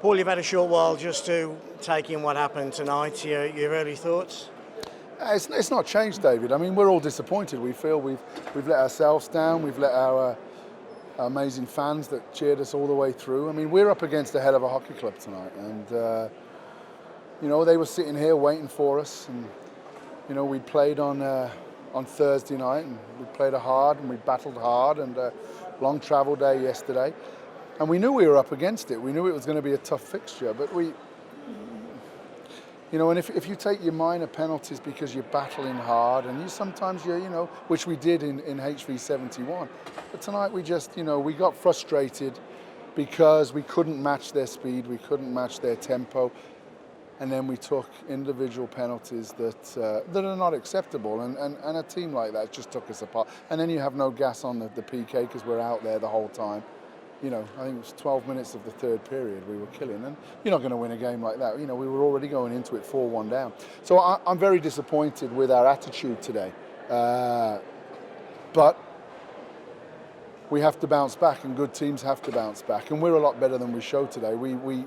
Paul, you've had a short while just to take in what happened tonight. Your early thoughts? It's not changed, David. I mean, we're all disappointed. We feel we've let ourselves down. We've let our amazing fans that cheered us all the way through. I mean, we're up against a hell of a hockey club tonight, and they were sitting here waiting for us. And we played on Thursday night, and we played hard, and we battled hard, and long travel day yesterday, and we knew we were up against it. We knew it was going to be a tough fixture, but and if you take your minor penalties because you're battling hard, and sometimes which we did in HV 71, but tonight we just we got frustrated because we couldn't match their speed, we couldn't match their tempo, and then we took individual penalties that are not acceptable, and a team like that just took us apart. And then you have no gas on the PK because we're out there the whole time. I think it was 12 minutes of the third period we were killing, and you're not going to win a game like that. We were already going into it 4-1 down. So I'm very disappointed with our attitude today. But we have to bounce back, and good teams have to bounce back, and we're a lot better than we showed today. We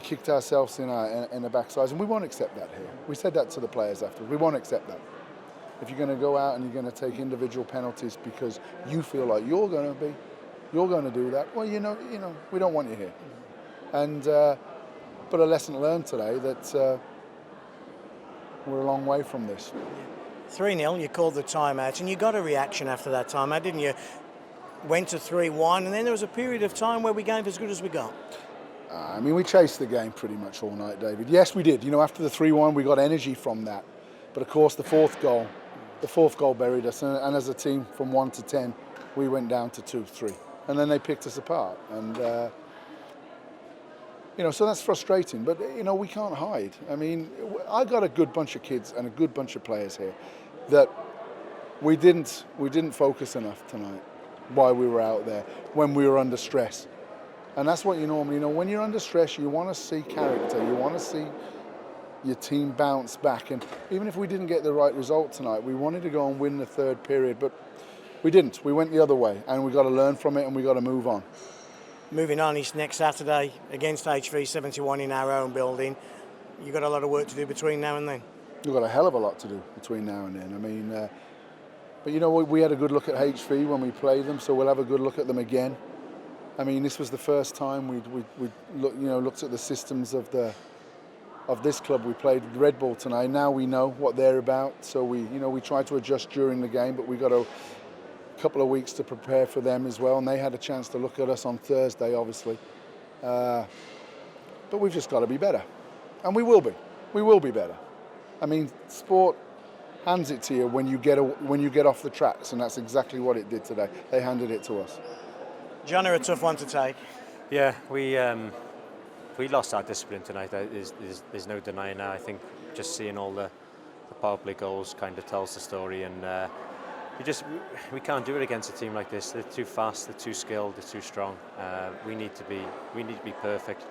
kicked ourselves in the backsides, and we won't accept that here. We said that to the players afterwards. We won't accept that. If you're going to go out and you're going to take individual penalties because you feel like you're going to do that, well, we don't want you here. And but a lesson learned today that we're a long way from this. 3-0, you called the timeout, and you got a reaction after that timeout, didn't you? Went to 3-1, and then there was a period of time where we gave as good as we got. We chased the game pretty much all night, David. Yes, we did. After the 3-1, we got energy from that. But of course, the fourth goal buried us. And as a team, from 1 to 10, we went down to 2-3. And then they picked us apart. And, so that's frustrating. But, we can't hide. I got a good bunch of kids and a good bunch of players here that we didn't focus enough tonight while we were out there, when we were under stress. And that's what you normally when you're under stress, you want to see character. You want to see your team bounce back. And even if we didn't get the right result tonight, we wanted to go and win the third period, but we didn't. We went the other way, and we got to learn from it, and we got to move on. Moving on is next Saturday against HV 71 in our own building. You've got a lot of work to do between now and then. We've got a hell of a lot to do between now and then. But we had a good look at HV when we played them, so we'll have a good look at them again. This was the first time we looked at the systems of this club. We played Red Bull tonight. Now we know what they're about, so we tried to adjust during the game, but we got a couple of weeks to prepare for them as well. And they had a chance to look at us on Thursday, obviously. But we've just got to be better, and we will be. We will be better. Sport hands it to you when you get off the tracks, and that's exactly what it did today. They handed it to us. John, are a tough one to take. Yeah, we lost our discipline tonight. There's no denying that. I think just seeing all the power play goals kind of tells the story, and we can't do it against a team like this. They're too fast, they're too skilled, they're too strong. We need to be perfect,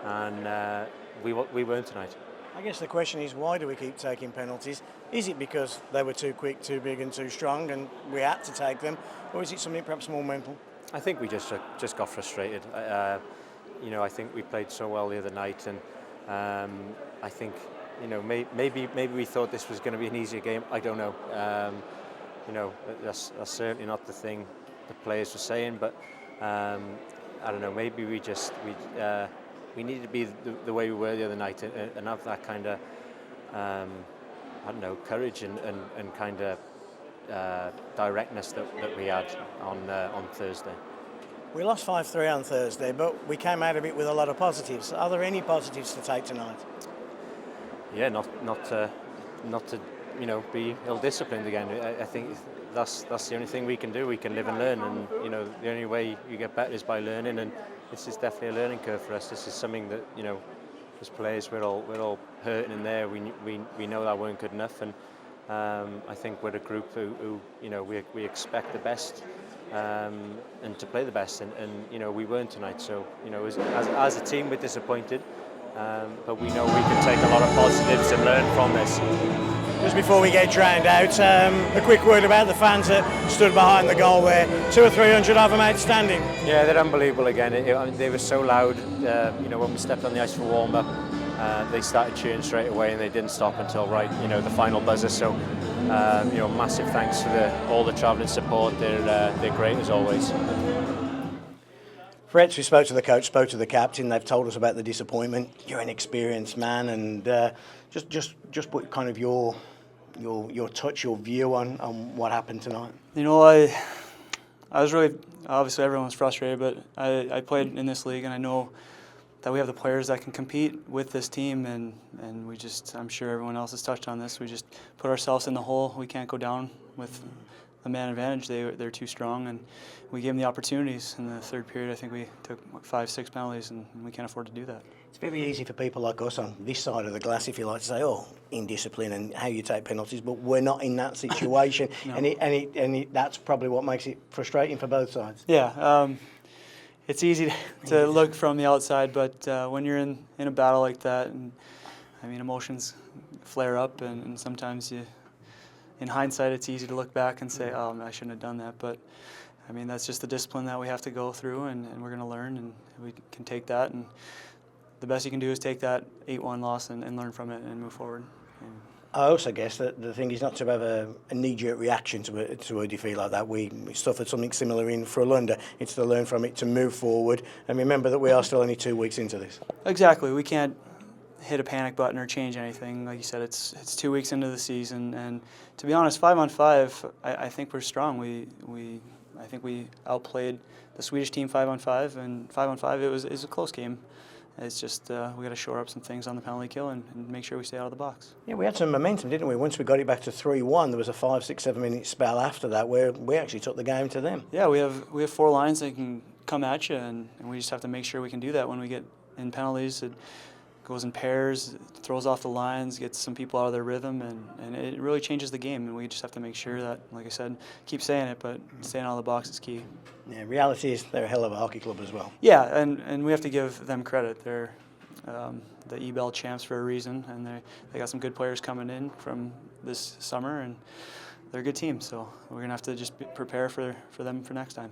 and we weren't tonight. I guess the question is, why do we keep taking penalties? Is it because they were too quick, too big, and too strong, and we had to take them, or is it something perhaps more mental? I think we just got frustrated. I think we played so well the other night, and I think maybe we thought this was going to be an easier game. I don't know. That's certainly not the thing the players were saying, but I don't know. Maybe we needed to be the way we were the other night, and have that kind of courage and kind of directness that we had on Thursday. We lost 5-3 on Thursday, but we came out of it with a lot of positives. Are there any positives to take tonight? Yeah, not to be ill-disciplined again. I think that's the only thing we can do. We can live and learn, and the only way you get better is by learning. And this is definitely a learning curve for us. This is something that as players we're all hurting in there. We know that weren't good enough, and I think we're a group who we expect the best and to play the best, and we weren't tonight. So as a team we're disappointed, but we know we can take a lot of positives and learn from this. Just before we get drowned out, a quick word about the fans that stood behind the goal there. 200 or 300 of them outstanding. Yeah, they're unbelievable again. I mean, they were so loud. When we stepped on the ice for warm up, they started cheering straight away, and they didn't stop until the final buzzer. So, massive thanks for all the travelling support. They're great as always. Fritz, we spoke to the coach, spoke to the captain. They've told us about the disappointment. You're an experienced man, and just put kind of your touch, your view on what happened tonight. I was really, obviously everyone was frustrated, but I played in this league, and I know that we have the players that can compete with this team, and we just, I'm sure everyone else has touched on this, we just put ourselves in the hole. We can't go down with the man advantage. They're too strong, and we gave them the opportunities. In the third period, I think we took 5-6 penalties, and we can't afford to do that. It's very easy for people like us on this side of the glass, if you like, to say, "Oh, indiscipline and how you take penalties," but we're not in that situation, No. and that's probably what makes it frustrating for both sides. Yeah, it's easy to look from the outside, but when you're in a battle like that, and I mean, emotions flare up, and sometimes in hindsight, it's easy to look back and say, "Oh, I shouldn't have done that." But I mean, that's just the discipline that we have to go through, and we're going to learn, and we can take that. And the best you can do is take that 8-1 loss and learn from it and move forward. I also guess that the thing is not to have a knee-jerk reaction to a defeat like that. We suffered something similar in Frölunda. It's to learn from it, to move forward, and remember that we are still only 2 weeks into this. Exactly. We can't hit a panic button or change anything. Like you said, it's 2 weeks into the season, and to be honest, 5-on-5, I think we're strong. I think we outplayed the Swedish team 5-on-5, and 5-on-5 it was a close game. It's just we got to shore up some things on the penalty kill and make sure we stay out of the box. Yeah, we had some momentum, didn't we? Once we got it back to 3-1, there was a 5, 6, 7 minute spell after that where we actually took the game to them. Yeah, we have 4 lines that can come at you, and we just have to make sure we can do that when we get in penalties. It goes in pairs, throws off the lines, gets some people out of their rhythm, and it really changes the game. And we just have to make sure that, like I said, keep saying it, but staying out of the box is key. Yeah, reality is they're a hell of a hockey club as well. Yeah, and we have to give them credit. They're the EBEL champs for a reason, and they got some good players coming in from this summer, and they're a good team. So we're gonna have to just prepare for them for next time.